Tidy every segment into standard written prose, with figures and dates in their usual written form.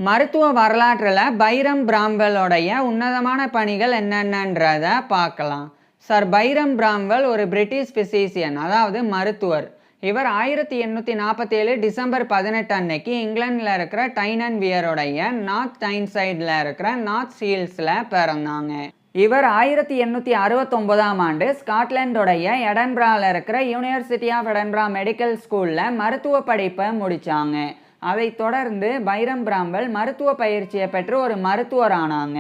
மருத்துவ வரலாற்றில் பைரம் பிராம்வெலோடைய உன்னதமான பணிகள் என்னென்னன்றத பார்க்கலாம். சர் பைரம் பிராம்வெல் ஒரு பிரிட்டிஷ் பிசிசியன், அதாவது மருத்துவர். இவர் 1847 டிசம்பர் 18 அன்னைக்கு இங்கிலாண்டில் இருக்கிற டைன் அண்ட் வியருடைய நார்த் டைன்சைடில் இருக்கிற நார்த் சீல்ஸில் பிறந்தாங்க. இவர் 1869ஆம் ஆண்டு ஸ்காட்லாண்டோடைய எடன்பராவில் இருக்கிற யூனிவர்சிட்டி ஆஃப் எடன்பரா மெடிக்கல் ஸ்கூலில் மருத்துவ படிப்பை முடித்தாங்க. அதை தொடர்ந்து பைரம் பிராம்வெல் மருத்துவ பயிற்சியை பெற்று ஒரு மருத்துவர் ஆனாங்க.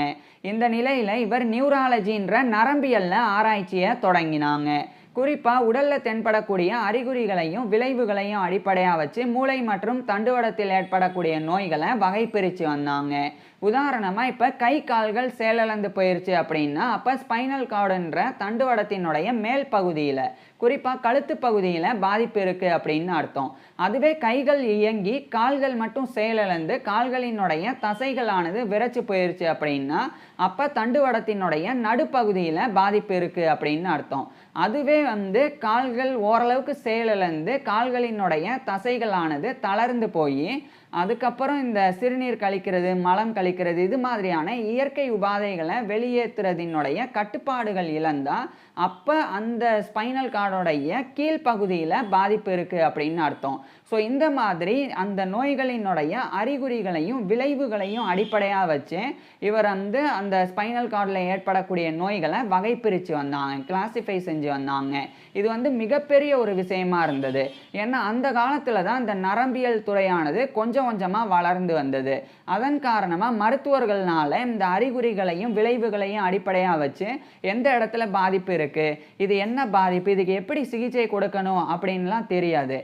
இந்த நிலையில் இவர் நியூராலஜின்ற நரம்பியல்ல ஆராய்ச்சியை தொடங்கினாங்க. குறிப்பாக உடலில் தென்படக்கூடிய அறிகுறிகளையும் விளைவுகளையும் அடிப்படையாக வச்சு மூளை மற்றும் தண்டுவடத்தில் ஏற்படக்கூடிய நோய்களை வகைப்பிரித்து வந்தாங்க. உதாரணமாக இப்போ கை கால்கள் செயலிழந்து போயிடுச்சு அப்படின்னா அப்போ ஸ்பைனல் கார்டுன்ற தண்டுவடத்தினுடைய மேல் பகுதியில், குறிப்பாக கழுத்து பகுதியில் பாதிப்பு இருக்குது அப்படின்னு அர்த்தம். அதுவே கைகள் இயங்கி கால்கள் மட்டும் செயலிழந்து கால்களினுடைய தசைகளானது விரைச்சு போயிடுச்சு அப்படின்னா அப்போ தண்டுவடத்தினுடைய நடுப்பகுதியில் பாதிப்பு இருக்குது அப்படின்னு அர்த்தம். அதுவே கால்கள் ஓரளவுக்கு செயலிழந்து கால்களினுடைய தசைகளானது தளர்ந்து போய் அதுக்கப்புறம் இந்த சிறுநீர் கழிக்கிறது, மலம் கழிக்கிறது, இது மாதிரியான இயற்கை உபாதைகளை வெளியேற்றுறதினுடைய கட்டுப்பாடுகள் இழந்தால் அப்போ அந்த ஸ்பைனல் கார்டோடைய கீழ்ப்பகுதியில் பாதிப்பு இருக்குது அப்படின்னு அர்த்தம். ஸோ இந்த மாதிரி அந்த நோய்களினுடைய அறிகுறிகளையும் விளைவுகளையும் அடிப்படையாக வச்சு இவர் அந்த ஸ்பைனல் கார்டில் ஏற்படக்கூடிய நோய்களை வகைப்பிரித்து வந்தாங்க, கிளாசிஃபை செஞ்சு வந்தாங்க. இது மிகப்பெரிய ஒரு விஷயமா இருந்தது. ஏன்னா அந்த காலத்தில் தான் இந்த நரம்பியல் துறையானது கொஞ்சம் கொஞ்சமாக வளர்ந்து வந்தது. அதன் காரணமாக மருத்துவர்கள்னால இந்த அறிகுறிகளையும் விளைவுகளையும் அடிப்படையாக வச்சு எந்த இடத்துல பாதிப்பு இருக்குது, இது என்ன பாதிப்பு, இதுக்கு எப்படி சிகிச்சை கொடுக்கணும் அப்படின்லாம் தெரியாது.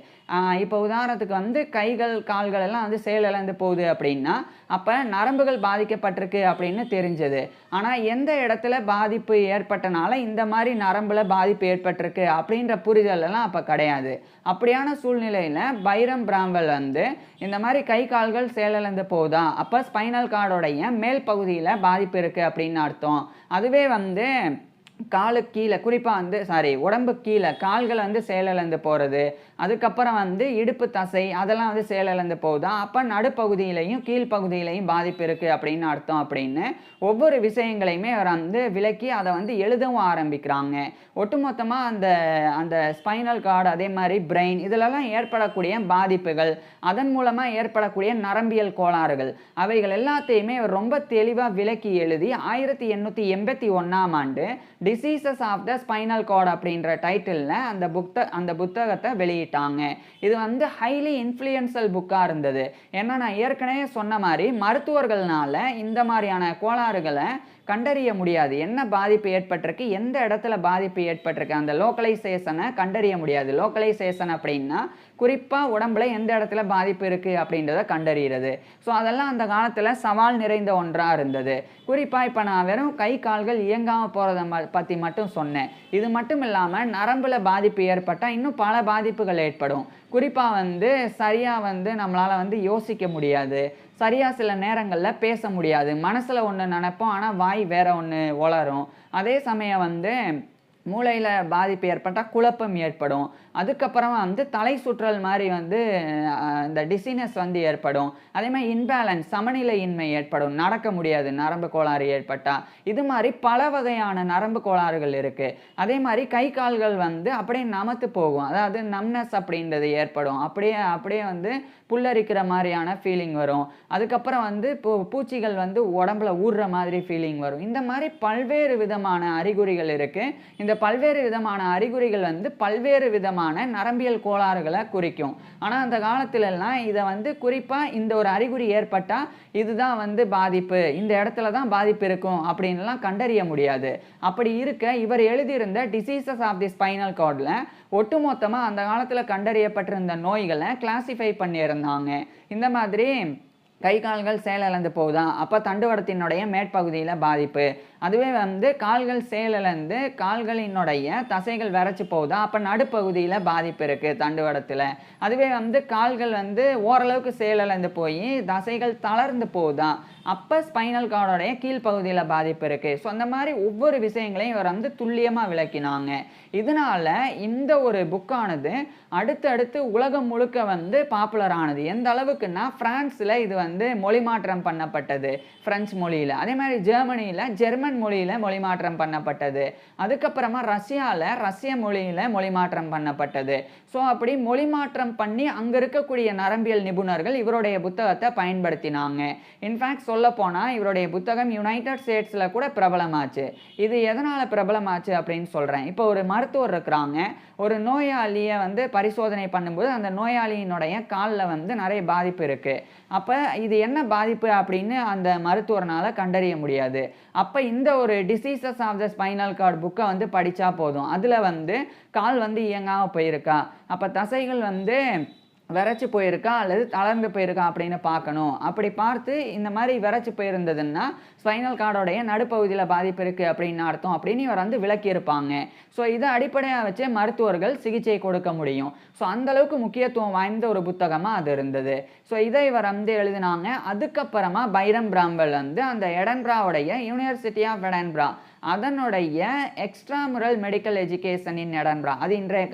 இப்போ உதாரணத்துக்கு கைகள் கால்கள் எல்லாம் செயலிழந்து போகுது அப்படின்னா அப்போ நரம்புகள் பாதிக்கப்பட்டிருக்கு அப்படின்னு தெரிஞ்சது. ஆனால் எந்த இடத்துல பாதிப்பு ஏற்பட்டனால இந்த மாதிரி நரம்புல பாதிப்பு ஏற்பட்டிருக்கு அப்படின்ற புரிதல் எல்லாம் அப்போ கிடையாது. அப்படியான சூழ்நிலையில் பைரம் பிராம்வெல் இந்த மாதிரி கை கால்கள் செயலிழந்து போகுதா அப்போ ஸ்பைனல் கார்டோடைய மேல் பகுதியில் பாதிப்பு இருக்குது அப்படின்னு அர்த்தம். அதுவே காலுக்கு கீழே, குறிப்பாக உடம்பு கீழே கால்கள் செயலிழந்து போகிறது, அதுக்கப்புறம் இடுப்பு தசை அதெல்லாம் செயலிழந்து போகுதா அப்போ நடுப்பகுதியிலையும் கீழ்ப்பகுதியிலையும் பாதிப்பு இருக்குது அப்படின்னு அர்த்தம் அப்படின்னு ஒவ்வொரு விஷயங்களையுமே அவர் விளக்கி அதை எழுதவும் ஆரம்பிக்கிறாங்க. ஒட்டுமொத்தமாக அந்த ஸ்பைனல் கார்டு, அதே மாதிரி பிரெயின், இதிலெல்லாம் ஏற்படக்கூடிய பாதிப்புகள், அதன் மூலமாக ஏற்படக்கூடிய நரம்பியல் கோளாறுகள், அவைகள் எல்லாத்தையுமே அவர் ரொம்ப தெளிவாக விளக்கி எழுதி 1881ஆம் ஆண்டு diseases of the spinal cord அப்படின்ற டைட்டிலில் அந்த புத்தகத்தை வெளியிட்டாங்க. இது ஹைலி இன்ஃப்ளூயன்ஷியல் புக்காக இருந்தது. ஏன்னா நான் ஏற்கனவே சொன்ன மாதிரி மருத்துவர்கள்னால இந்த மாதிரியான கோளாறுகளை கண்டறிய முடியாது. என்ன பாதிப்பு ஏற்பட்டிருக்கு, எந்த இடத்துல பாதிப்பு ஏற்பட்டிருக்கு, அந்த லோக்கலைசேஷனை கண்டறிய முடியாது. லோக்கலைசேஷன் அப்படின்னா குறிப்பாக உடம்புல எந்த இடத்துல பாதிப்பு இருக்குது அப்படின்றத கண்டறிகிறது. ஸோ அதெல்லாம் அந்த காலத்தில் சவால் நிறைந்த ஒன்றாக இருந்தது. குறிப்பாக இப்போ நான் வெறும் கை கால்கள் இயங்காமல் போகிறத பற்றி மட்டும் சொன்னேன். இது மட்டும் இல்லாமல் நரம்பில் பாதிப்பு ஏற்பட்டால் இன்னும் பல பாதிப்புகள் ஏற்படும். குறிப்பாக சரியாக நம்மளால் யோசிக்க முடியாது, சரியாக சில நேரங்களில் பேச முடியாது, மனசில் ஒன்று நினைப்போம் ஆனால் வாய் வேற ஒன்று உளரும். அதே சமயம் மூளையில் பாதிப்பு ஏற்பட்டால் குழப்பம் ஏற்படும். அதுக்கப்புறம் தலை சுற்றல் மாதிரி இந்த டிசீனஸ் ஏற்படும். அதே மாதிரி இன்பேலன்ஸ், சமநிலையின்மை ஏற்படும், நடக்க முடியாது நரம்பு கோளாறு ஏற்பட்டால். இது மாதிரி பல வகையான நரம்பு கோளாறுகள் இருக்குது. அதே மாதிரி கை கால்கள் அப்படியே நமத்து போகும், அதாவது நம்னஸ் அப்படின்றது ஏற்படும். அப்படியே புல்லரிக்கிற மாதிரியான ஃபீலிங் வரும். அதுக்கப்புறம் பூச்சிகள் உடம்புல ஊறுற மாதிரி ஃபீலிங் வரும். இந்த மாதிரி பல்வேறு விதமான அறிகுறிகள் இருக்குது. இந்த பல்வேறு விதமான அறிகுறிகள் பல்வேறு விதமான நரம்பியல் கோளாறுகளை குறிக்கும். ஆனால் அந்த காலத்திலெல்லாம் இதை குறிப்பாக இந்த ஒரு அறிகுறி ஏற்பட்டால் இதுதான் பாதிப்பு, இந்த இடத்துல தான் பாதிப்பு இருக்கும் அப்படின்லாம் கண்டறிய முடியாது. அப்படி இருக்க இவர் எழுதியிருந்த டிசீசஸ் ஆஃப் தி ஸ்பைனல் கார்டில் ஒட்டுமொத்தமாக அந்த காலத்தில் கண்டறியப்பட்டிருந்த நோய்களை கிளாசிஃபை பண்ணியிருந்தாங்க. இந்த மாதிரி கை கால்கள் செயலிழந்து போகுதா அப்போ தண்டுவடத்தினுடைய மேற்பகுதியில் பாதிப்பு, அதுவே கால்கள் செயலிழந்து கால்களினுடைய தசைகள் விரைச்சி போகுதா அப்போ நடுப்பகுதியில் பாதிப்பு இருக்குது தண்டுவடத்தில். அதுவே கால்கள் ஓரளவுக்கு செயலிழந்து போய் தசைகள் தளர்ந்து போகுதா அப்போ ஸ்பைனல் கார்டோடைய கீழ்ப்பகுதியில் பாதிப்பு இருக்குது. ஸோ அந்த மாதிரி ஒவ்வொரு விஷயங்களையும் இவர் துல்லியமாக விளக்கினாங்க. இதனால இந்த ஒரு புக்கானது அடுத்தடுத்து உலகம் முழுக்க பாப்புலர் ஆனது. எந்த அளவுக்குன்னா பிரான்ஸில் இது வந்து மொழி மாற்றம் பண்ணப்பட்டது பிரெஞ்சு மொழியில். அதே மாதிரி ஜெர்மனியில் ஜெர்மன் மொழியில் மொழி மாற்றம் பண்ணப்பட்டது. அதுக்கப்புறமா ரஷ்யாவில் ரஷ்ய மொழியில் மொழி மாற்றம் பண்ணப்பட்டது. ஸோ அப்படி மொழி மாற்றம் பண்ணி அங்கே இருக்கக்கூடிய நரம்பியல் நிபுணர்கள் இவருடைய புத்தகத்தை பயன்படுத்தினாங்க. இன்ஃபேக்ட் சொல்லப்போனால் இவருடைய புத்தகம் யுனைடெட் ஸ்டேட்ஸில் கூட பிரபலமாச்சு. இது எதனால் பிரபலமாச்சு அப்படின்னு சொல்கிறேன். இப்போ ஒரு மருத்துவர் இருக்கிறாங்க, ஒரு நோயாளியை வந்து பரிசோதனை பண்ணும்போது அந்த நோயாளியினுடைய காலில் வந்து நிறைய பாதிப்பு இருக்குது. அப்போ இது என்ன பாதிப்பு அப்படின்னு அந்த மருத்துவர்னால் கண்டறிய முடியாது. அப்போ இந்த ஒரு diseases of the spinal cord புக்கை வந்து படித்தா போதும். அதில் வந்து கால் வந்து இயங்காமல் போயிருக்கா, அப்போ தசைகள் வந்து விரைச்சி போயிருக்கா அல்லது தளர்ந்து போயிருக்கா அப்படின்னு பார்க்கணும். அப்படி பார்த்து இந்த மாதிரி விரைச்சி போயிருந்ததுன்னா ஸ்பைனல் கார்டோடைய நடுப்பகுதியில் பாதிப்பு இருக்குது அப்படின்னு அர்த்தம் அப்படின்னு இவர் வந்து விளக்கியிருப்பாங்க. ஸோ இதை அடிப்படையாக வச்சு மருத்துவர்கள் சிகிச்சை கொடுக்க முடியும். ஸோ அந்தளவுக்கு முக்கியத்துவம் வாய்ந்த ஒரு புத்தகமாக அது இருந்தது. ஸோ இதை இவர் வந்து எழுதினாங்க. அதுக்கப்புறமா பைரம் பிராம்வெல் வந்து அந்த எடன்பராவுடைய யூனிவர்சிட்டி ஆஃப் எடன்பரா அதனுடைய எக்ஸ்ட்ராமுரல் மெடிக்கல் எஜுகேஷன் இன் எடன்பரா, அது இன்றைய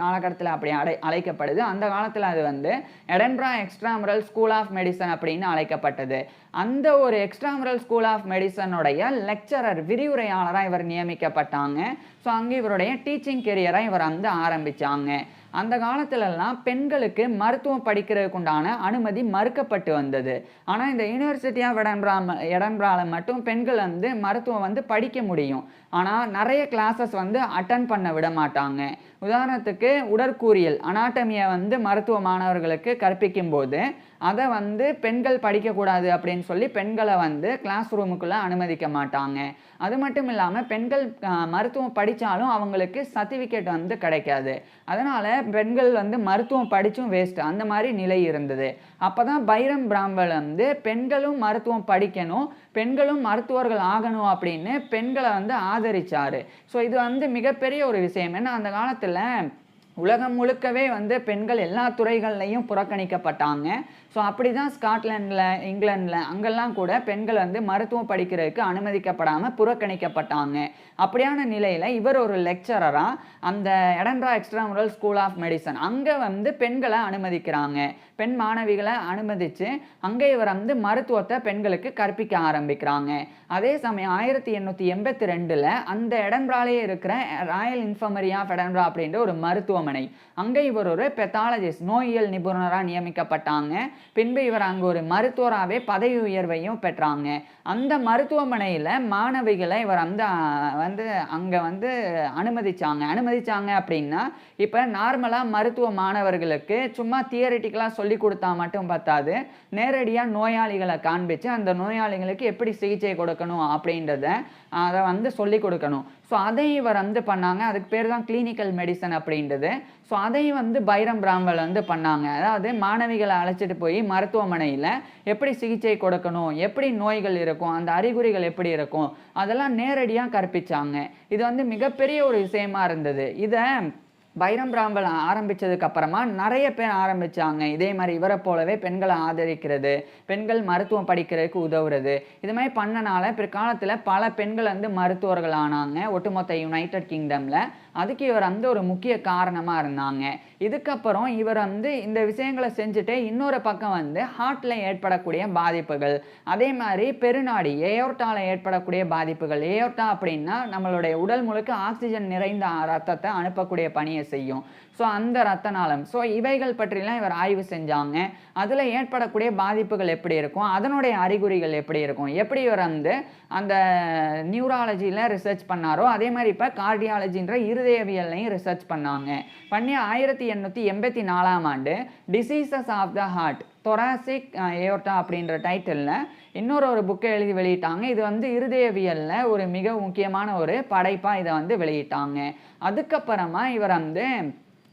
காலகட்டத்தில் அப்படி அழைக்கப்படுது. அந்த காலத்தில் அது வந்து எடன்பரா எக்ஸ்ட்ராமுரல் ஸ்கூல் ஆஃப் மெடிசன் அப்படின்னு அழைக்கப்பட்டது. அந்த ஒரு எக்ஸ்ட்ராமுரல் ஸ்கூல் ஆஃப் மெடிசனுடைய லெக்சரர் விரிவுரையாளராக இவர் நியமிக்கப்பட்டாங்க. ஸோ அங்கே இவருடைய டீச்சிங் கெரியரை இவர் வந்து ஆரம்பித்தாங்க. அந்த காலத்துலலாம் பெண்களுக்கு மருத்துவம் படிக்கிறதுக்கு உண்டான அனுமதி மறுக்கப்பட்டு வந்தது. ஆனால் இந்த யூனிவர்சிட்டி ஆஃப் எடன்பராவில் மட்டும் பெண்கள் வந்து மருத்துவம் வந்து படிக்க முடியும். ஆனால் நிறைய கிளாஸஸ் வந்து அட்டன் பண்ண விட மாட்டாங்க. உதாரணத்துக்கு உடற்கூறியல் அனாட்டமியை வந்து மருத்துவ மாணவர்களுக்கு கற்பிக்கும் போது அதை வந்து பெண்கள் படிக்கக்கூடாது அப்படின்னு சொல்லி பெண்களை வந்து கிளாஸ் ரூமுக்குள்ளே அனுமதிக்க மாட்டாங்க. அது மட்டும் இல்லாமல் பெண்கள் மருத்துவம் படித்தாலும் அவங்களுக்கு சர்டிஃபிகேட் வந்து கிடைக்காது. அதனால் பெண்கள் வந்து மருத்துவம் படித்தும் வேஸ்ட், அந்த மாதிரி நிலை இருந்தது. அப்போ தான் பைரம் பிராம்வெல் வந்து பெண்களும் மருத்துவம் படிக்கணும், பெண்களும் மருத்துவர்கள் ஆகணும் அப்படின்னு பெண்களை வந்து ஆதரிச்சார். ஸோ இது வந்து மிகப்பெரிய ஒரு விஷயம். ஏன்னா அந்த காலத்தில் உலகம் முழுக்கவே வந்து பெண்கள் எல்லா துறைகள்லையும் புறக்கணிக்கப்பட்டாங்க. ஸோ அப்படி தான் ஸ்காட்லாண்டில் இங்கிலாண்டில் அங்கெல்லாம் கூட பெண்கள் வந்து மருத்துவம் படிக்கிறதுக்கு அனுமதிக்கப்படாமல் புறக்கணிக்கப்பட்டாங்க. அப்படியான நிலையில் இவர் ஒரு லெக்சரராக அந்த எடன்பரா எக்ஸ்ட்ராமுரல் ஸ்கூல் ஆஃப் மெடிசன் அங்கே வந்து பெண்களை அனுமதிக்கிறாங்க. பெண் மாணவிகளை அனுமதித்து அங்கே இவர் வந்து மருத்துவத்தை பெண்களுக்கு கற்பிக்க ஆரம்பிக்கிறாங்க. அதே சமயம் 1882 அந்த எடன்பராலே இருக்கிற ராயல் இன்ஃபர்மரி ஆஃப் எடன்பரா அப்படின்ற ஒரு மருத்துவமனை, அங்கே இவர் ஒரு பெத்தாலஜிஸ்ட் நோயியல் நிபுணராக நியமிக்கப்பட்டாங்க. பின்பு இவர் அங்கே ஒரு மருத்துவராகவே பதவி உயர்வையும் பெற்றாங்க. அந்த மருத்துவமனையில் மாணவிகளை இவர் வந்து அங்கே வந்து அனுமதிச்சாங்க அப்படின்னா, இப்போ நார்மலாக மருத்துவ மாணவர்களுக்கு சும்மா தியரிட்டிக்கலாக சொல்லி கொடுத்தா மட்டும் பத்தாது, நேரடியாக நோயாளிகளை காண்பிச்சு அந்த நோயாளிகளுக்கு எப்படி சிகிச்சை கொடுக்கணும் அப்படின்றத அதை வந்து சொல்லி கொடுக்கணும். ஸோ அதை இவர் வந்து பண்ணாங்க. அதுக்கு பேர் தான் கிளினிக்கல் மெடிசன் அப்படின்றது. ஸோ அதையும் வந்து பைரம் பிராம்வெல் வந்து பண்ணாங்க. அதாவது மாணவிகளை அழைச்சிட்டு போய் மருத்துவமனையில் எப்படி சிகிச்சை கொடுக்கணும், எப்படி நோய்கள் இருக்கும், அந்த அறிகுறிகள் எப்படி இருக்கும், அதெல்லாம் நேரடியாக கற்பிச்சாங்க. இது வந்து மிகப்பெரிய ஒரு விஷயமா இருந்தது. இதை பைரம் பிராம்வெல் ஆரம்பித்ததுக்கு அப்புறமா நிறைய பேர் ஆரம்பித்தாங்க. இதே மாதிரி இவரை போலவே பெண்களை ஆதரிக்கிறது, பெண்கள் மருத்துவம் படிக்கிறதுக்கு உதவுறது, இது மாதிரி பண்ணனால பிற்காலத்தில் பல பெண்கள் வந்து மருத்துவர்கள் ஆனாங்க ஒட்டுமொத்த யுனைடெட் கிங்டமில். அதுக்கு இவர் வந்து ஒரு முக்கிய காரணமாக இருந்தாங்க. இதுக்கப்புறம் இவர் வந்து இந்த விஷயங்களை செஞ்சுட்டு இன்னொரு பக்கம் வந்து ஹார்ட்டில் ஏற்படக்கூடிய பாதிப்புகள், அதே மாதிரி பெருநாடி ஏயோர்ட்டாவில் ஏற்படக்கூடிய பாதிப்புகள். ஏயோர்ட்டா அப்படின்னா நம்மளுடைய உடல் முழுக்க ஆக்சிஜன் நிறைந்த ரத்தத்தை அனுப்பக்கூடிய பணியை செய்யும். ஸோ அந்த ரத்த நாளம், ஸோ இவைகள் பற்றிலாம் இவர் ஆய்வு செஞ்சாங்க. அதில் ஏற்படக்கூடிய பாதிப்புகள் எப்படி இருக்கும், அதனுடைய அறிகுறிகள் எப்படி இருக்கும், எப்படி இவர் வந்து அந்த நியூராலஜியில் ரிசர்ச் பண்ணாரோ அதே மாதிரி இப்போ கார்டியாலஜின்ற இருதயவியல்லையும் ரிசர்ச் பண்ணாங்க. பண்ணி 1884 diseases of the heart thoracic aorta அப்படின்ற டைட்டிலில் இன்னொரு புக்கை எழுதி வெளியிட்டாங்க. இது வந்து இருதயவியலில் ஒரு மிக முக்கியமான ஒரு படைப்பாக இதை வந்து வெளியிட்டாங்க. அதுக்கப்புறமா இவர் வந்து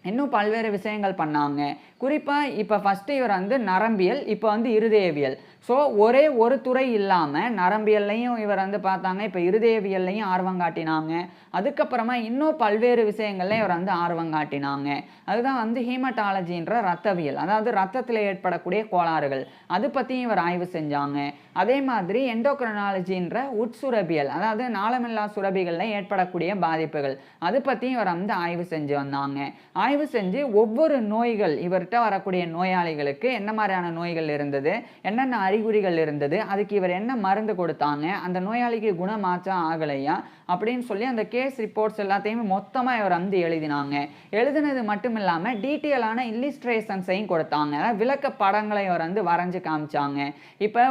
இன்னும் பல்வேறு விஷயங்கள் பண்ணாங்க. குறிப்பாக இப்போ ஃபஸ்ட்டு இவர் வந்து நரம்பியல், இப்போ வந்து இருதயவியல். ஸோ ஒரே ஒரு துறை இல்லாமல் நரம்பியல்லையும் இவர் வந்து பார்த்தாங்க, இப்போ இருதயவியல்லையும் ஆர்வம் காட்டினாங்க. அதுக்கப்புறமா இன்னும் பல்வேறு விஷயங்கள்ல இவர் வந்து ஆர்வம் காட்டினாங்க. அதுதான் வந்து ஹீமட்டாலஜின்ற ரத்தவியல், அதாவது ரத்தத்தில் ஏற்படக்கூடிய கோளாறுகள், அது பற்றியும் இவர் ஆய்வு செஞ்சாங்க. அதே மாதிரி எண்டோக்ரினாலஜின்ற உட்சுரபியல், அதாவது நாளமில்லா சுரபிகளில் ஏற்படக்கூடிய பாதிப்புகள், அது பற்றியும் இவர் வந்து ஆய்வு செஞ்சு வந்தாங்க. ஆய்வு செஞ்சு ஒவ்வொரு நோய்கள், இவர்கிட்ட வரக்கூடிய நோயாளிகளுக்கு என்ன மாதிரியான நோய்கள் இருந்தது, என்னென்ன அறிகுறிகள் இருந்தது, அதுக்கு இவர் என்ன மருந்து கொடுத்தாங்க, அந்த நோயாளிக்கு குணமாச்சா ஆகலையா அப்படின்னு சொல்லி அந்த கேஸ் ரிப்போர்ட்ஸ் எல்லாத்தையுமே மொத்தமாக இவர் வந்து எழுதினாங்க. எழுதினது மட்டும் இல்லாமல் டீட்டெயிலான இல்லிஸ்ட்ரேஷன்ஸையும் கொடுத்தாங்க, விளக்க படங்களை இவர் வந்து வரைஞ்சு காமிச்சாங்க. இப்போ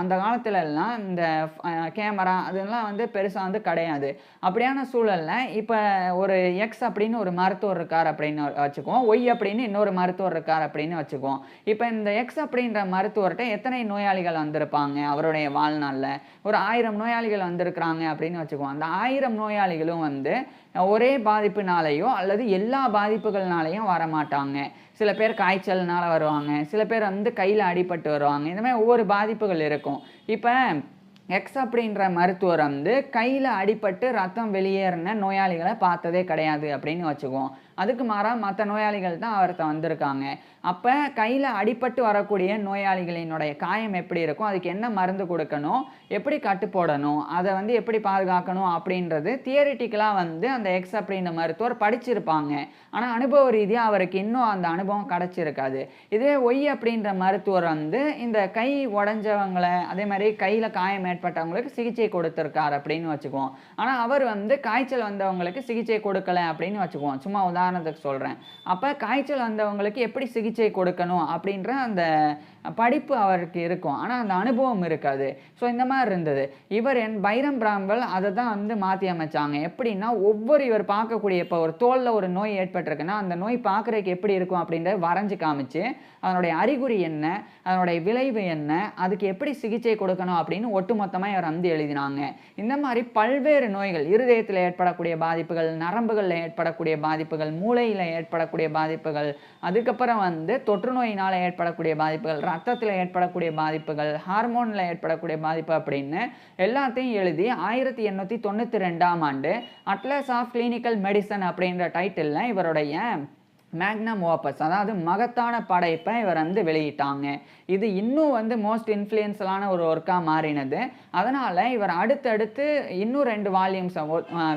அந்த காலத்துலலாம் இந்த கேமரா அதெல்லாம் வந்து பெருசாக வந்து கிடையாது. அப்படியான சூழலில் இப்போ ஒரு எக்ஸ் அப்படின்னு ஒரு மருத்துவர் இருக்கார் அப்படின்னு வச்சுக்குவோம், ஒய் அப்படின்னு இன்னொரு மருத்துவர் இருக்கார் அப்படின்னு வச்சுக்குவோம். இப்போ இந்த எக்ஸ் அப்படின்ற மருத்துவர்கிட்ட எத்தனை நோயாளிகள் வந்திருப்பாங்க அவருடைய வாழ்நாளில்? ஒரு 1000 நோயாளிகள் வந்திருக்கிறாங்க அப்படின்னு வச்சுக்குவோம். அந்த 1000 நோயாளிகளும் வந்து ஒரே பாதிப்புனாலேயோ அல்லது எல்லா பாதிப்புகள்னாலையும் வரமாட்டாங்க. சில பேர் காய்ச்சல்னால வருவாங்க, சில பேர் வந்து கையில் அடிபட்டு வருவாங்க. இந்த மாதிரி ஒவ்வொரு பாதிப்புகள் இருக்கும். இப்போ எக்ஸ் அப்படின்ற மருத்துவர் வந்து கையில் அடிபட்டு ரத்தம் வெளியேறின நோயாளிகளை பார்த்ததே கிடையாது அப்படின்னு வச்சுக்குவோம். அதுக்கு மாறாக மற்ற நோயாளிகள் தான் அவர்கிட்ட வந்திருக்காங்க. அப்போ கையில் அடிபட்டு வரக்கூடிய நோயாளிகளினுடைய காயம் எப்படி இருக்கும், அதுக்கு என்ன மருந்து கொடுக்கணும், எப்படி கட்டு போடணும், அதை வந்து எப்படி பாதுகாக்கணும் அப்படின்றது தியரிட்டிக்கலாக வந்து அந்த எக்ஸ் அப்படின்ற மருத்துவர் படிச்சிருப்பாங்க. ஆனால் அனுபவ ரீதியாக அவருக்கு இன்னும் அந்த அனுபவம் கிடச்சிருக்காது. இதே ஒய் அப்படின்ற மருத்துவர் வந்து இந்த கை உடஞ்சவங்களை, அதே மாதிரி கையில் காயம் ஏற்பட்டவங்களுக்கு சிகிச்சை கொடுத்துருக்கார் அப்படின்னு வச்சுக்குவோம். ஆனால் அவர் வந்து காய்ச்சல் வந்தவங்களுக்கு சிகிச்சை கொடுக்கல அப்படின்னு வச்சுக்குவோம். சும்மா உதாரணத்துக்கு சொல்கிறேன். அப்போ காய்ச்சல் வந்தவங்களுக்கு எப்படி சிகிச்சை கொடுக்கணும் அப்படின்ற அந்த படிப்பு அவருக்கு இருக்கும், ஆனால் அந்த அனுபவம் இருக்காது. ஸோ இந்த மாதிரி இருந்தது. பைரம் பிராம்வெல் அதை தான் வந்து மாற்றி அமைச்சாங்க. எப்படின்னா இவர் பார்க்கக்கூடிய, இப்போ ஒரு தோலில் ஒரு நோய் ஏற்பட்டிருக்குன்னா அந்த நோய் பார்க்குறதுக்கு எப்படி இருக்கும் அப்படின்றத வரைஞ்சி காமிச்சு அதனுடைய அறிகுறி என்ன, அதனுடைய விளைவு என்ன, அதுக்கு எப்படி சிகிச்சை கொடுக்கணும் அப்படின்னு ஒட்டுமொத்தமாக இவர் வந்து எழுதினாங்க. இந்த மாதிரி பல்வேறு நோய்கள், இருதயத்தில் ஏற்படக்கூடிய பாதிப்புகள், நரம்புகளில் ஏற்படக்கூடிய பாதிப்புகள், மூளையில் ஏற்படக்கூடிய பாதிப்புகள், அதுக்கப்புறம் வந்து தொற்று நோயினால் ஏற்படக்கூடிய பாதிப்புகள், ரத்தத்தில் ஏற்படக்கூடிய பாதிப்புகள், ஹார்மோனில் ஏற்படக்கூடிய பாதிப்பு அப்படின்னு எல்லாத்தையும் எழுதி 1892ஆம் ஆண்டு அட்லஸ் ஆஃப் கிளினிக்கல் மெடிசன் அப்படின்ற டைட்டிலில் இவருடைய மேக்னம் ஓப்பஸ், அதாவது மகத்தான படைப்பை இவர் வந்து வெளியிட்டாங்க. இது இன்னும் வந்து மோஸ்ட் இன்ஃப்ளூயன்ஸலான ஒரு ஒர்க்காக மாறினது. அதனால் இவர் அடுத்தடுத்து இன்னும் 2 வால்யூம்ஸை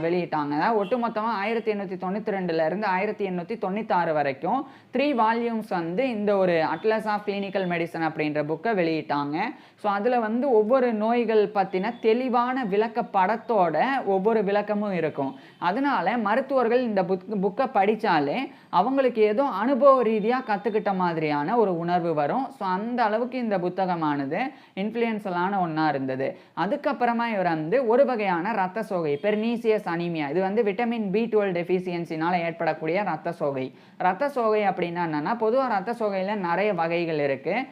வெளியிட்டாங்க. அதாவது ஒட்டுமொத்தமாக 1892லேருந்து 1896 வரைக்கும் 3 வால்யூம்ஸ் வந்து இந்த ஒரு அட்லஸ் ஆஃப் கிளினிக்கல் மெடிசன் அப்படின்ற புக்கை வெளியிட்டாங்க. ஸோ அதில் வந்து ஒவ்வொரு நோய்கள் பற்றின தெளிவான விளக்க படத்தோட ஒவ்வொரு விளக்கமும் இருக்கும். அதனால் மருத்துவர்கள் இந்த புக்கை படித்தாலே அவங்களுக்கு ஏதோ அனுபவ ரீதியாக கற்றுக்கிட்ட மாதிரியான ஒரு உணர்வு வரும். ஸோ அந்த அளவுக்கு இந்த புத்தகமானது இன்ஃப்ளூயன்ஸலான ஒன்றா இருந்தது. அதுக்கப்புறமா இவர் வந்து ஒரு வகையான இரத்த சோகை, பெர்னீசியஸ் அனீமியா, இது வந்து விட்டமின் B12 டெஃபிஷியன்சினால் ஏற்படக்கூடிய இரத்த சோகை. இரத்த சோகை அப்படின்னா என்னென்னா, பொதுவாக இரத்த சோகையில் நிறைய வகைகள் இருக்குது.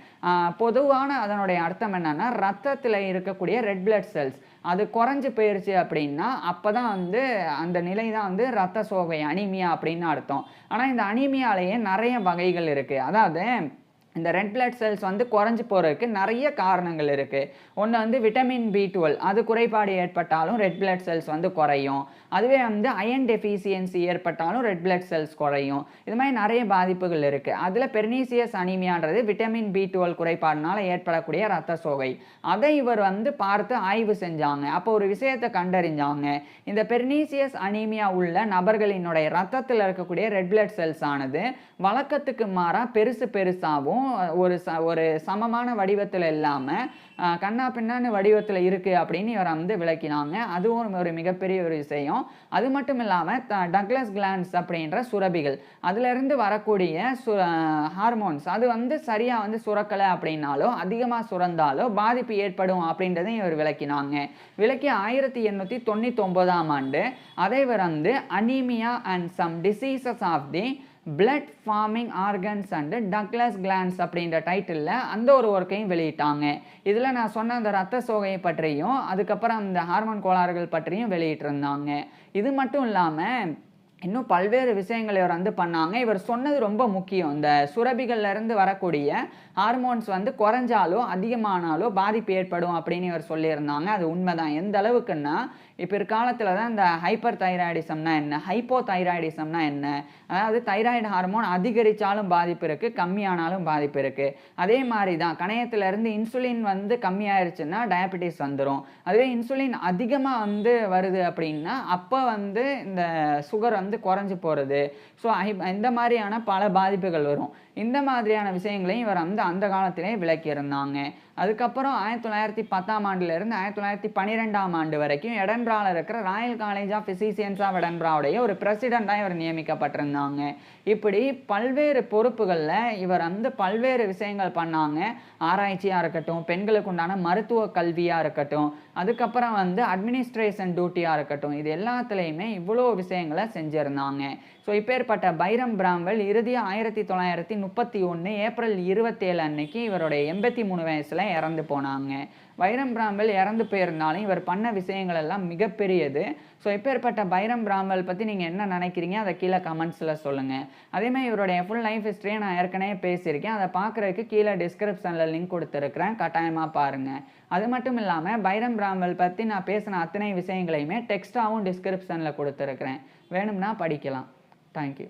பொதுவான அதனுடைய அர்த்தம் என்னென்னா, ரத்தத்தில் இருக்கக்கூடிய ரெட் பிளட் செல்ஸ் அது குறைஞ்சி போயிடுச்சு அப்படின்னா அப்போ தான் வந்து அந்த நிலை தான் வந்து இரத்த சோகை, அனீமியா அப்படின்னு அர்த்தம். ஆனால் இந்த அனீமியாலேயே நிறைய வகைகள் இருக்குது. அதாவது இந்த ரெட் பிளட் செல்ஸ் வந்து குறைஞ்சி போகிறதுக்கு நிறைய காரணங்கள் இருக்குது. ஒன்று வந்து விட்டமின் B12 அது குறைபாடு ஏற்பட்டாலும் ரெட் பிளட் செல்ஸ் வந்து குறையும். அதுவே வந்து அயன் டெஃபிஷியன்சி ஏற்பட்டாலும் ரெட் பிளட் செல்ஸ் குறையும். இது மாதிரி நிறைய பாதிப்புகள் இருக்குது. அதில் பெர்னீசியஸ் அனீமியான்றது விட்டமின் B12 குறைபாடுனால ஏற்படக்கூடிய இரத்த சோகை. அதை இவர் வந்து பார்த்து ஆய்வு செஞ்சாங்க. அப்போ ஒரு விஷயத்தை கண்டறிஞ்சாங்க. இந்த பெர்னீசியஸ் அனீமியா உள்ள நபர்களினுடைய ரத்தத்தில் இருக்கக்கூடிய ரெட் பிளட் செல்ஸ் ஆனது வழக்கத்துக்கு மாறாக பெருசாகவும் ஒரு சமமான வடிவத்தில் இல்லாமல் கண்ணா பின்னான்னு வடிவத்தில் இருக்குது அப்படின்னு இவர் வந்து விளக்கினாங்க. அதுவும் ஒரு மிகப்பெரிய ஒரு விஷயம். அது மட்டும் இல்லாமல் டக்ளஸ் கிளாண்ட்ஸ் அப்படின்ற சுரபிகள், அதிலிருந்து வரக்கூடிய ஹார்மோன்ஸ் அது வந்து சரியாக வந்து சுரக்கலை அப்படின்னாலோ அதிகமாக சுரந்தாலோ பாதிப்பு ஏற்படும் அப்படின்றதையும் இவர் விளக்கினாங்க. விளக்கி 1899ஆம் ஆண்டு அதை இவர் வந்து anaemia and some diseases of the blood forming organs and ductless glands அப்படின்ற டைட்டிலில் அந்த ஒரு ஒர்க்கையும் வெளியிட்டாங்க. இதில் நான் சொன்ன அந்த இரத்த சோகையை பற்றியும் அதுக்கப்புறம் அந்த ஹார்மோன் கோளாறுகள் பற்றியும் வெளியிட்டிருந்தாங்க. இது மட்டும் இல்லாமல் இன்னும் பல்வேறு விஷயங்கள் இவர் வந்து பண்ணாங்க. இவர் சொன்னது ரொம்ப முக்கியம். இந்த சுரபிகள்லேருந்து வரக்கூடிய ஹார்மோன்ஸ் வந்து குறைஞ்சாலோ அதிகமானாலோ பாதிப்பு ஏற்படும் அப்படின்னு இவர் சொல்லியிருந்தாங்க. அது உண்மைதான். எந்த அளவுக்குன்னா, இப்போ பிற்காலத்தில் தான் இந்த ஹைப்பர் தைராய்டிசம்னா என்ன, ஹைப்போ தைராய்டிசம்னா என்ன, அதாவது தைராய்டு ஹார்மோன் அதிகரித்தாலும் பாதிப்பு இருக்குது, கம்மியானாலும் பாதிப்பு இருக்குது. அதே மாதிரி தான் கணையத்திலேருந்து இன்சுலின் வந்து கம்மியாயிருச்சுன்னா டயபெட்டிஸ் வந்துடும். அதுவே இன்சுலின் அதிகமாக வந்து வருது அப்படின்னா அப்போ வந்து இந்த சுகர் வந்து குறைஞ்சி போகிறது. ஸோ இந்த மாதிரியான பல பாதிப்புகள் வரும். இந்த மாதிரியான விஷயங்களையும் இவர் வந்து அந்த காலத்திலே விளக்கியிருந்தாங்க. அதுக்கப்புறம் 1910ஆம் ஆண்டிலிருந்து 1912ஆம் ஆண்டு வரைக்கும் எடன்பிராவில் இருக்கிற royal college of physicians of எடன்பிராவுடைய ஒரு பிரசிடெண்ட்டாக இவர் நியமிக்கப்பட்டிருந்தாங்க. இப்படி பல்வேறு பொறுப்புகளில் இவர் வந்து பல்வேறு விஷயங்கள் பண்ணாங்க. ஆராய்ச்சியாக இருக்கட்டும், பெண்களுக்கு உண்டான மருத்துவ கல்வியாக இருக்கட்டும், அதுக்கப்புறம் வந்து அட்மினிஸ்ட்ரேஷன் டியூட்டியாக இருக்கட்டும், இது எல்லாத்துலேயுமே இவ்வளோ விஷயங்களை செஞ்சுருந்தாங்க. ஸோ இப்பேற்பட்ட பைரம் பிராம்வெல் இறுதியாக 1931 ஏப்ரல் 27 அன்னைக்கு இவருடைய 83 வயசில் இறந்து போனாங்க. பைரம் பிராம்வெல் இறந்து போயிருந்தாலும் இவர் பண்ண விஷயங்கள் எல்லாம் மிகப்பெரியது. ஸோ இப்பேற்பட்ட பைரம் பிராம்வெல் பற்றி நீங்கள் என்ன நினைக்கிறீங்க, அதை கீழே கமெண்ட்ஸில் சொல்லுங்கள். அதேமாதிரி இவருடைய ஃபுல் லைஃப் ஹிஸ்ட்ரியை நான் ஏற்கனவே பேசியிருக்கேன். அதை பார்க்குறதுக்கு கீழே டிஸ்கிரிப்ஷனில் லிங்க் கொடுத்துருக்குறேன், கட்டாயமாக பாருங்கள். அது மட்டும் இல்லாமல் பைரம் பிராம்வெல் பற்றி நான் பேசின அத்தனை விஷயங்களையுமே டெக்ஸ்ட்டாகவும் டிஸ்கிரிப்ஷனில் கொடுத்துருக்குறேன். வேணும்னா படிக்கலாம். தேங்க்யூ.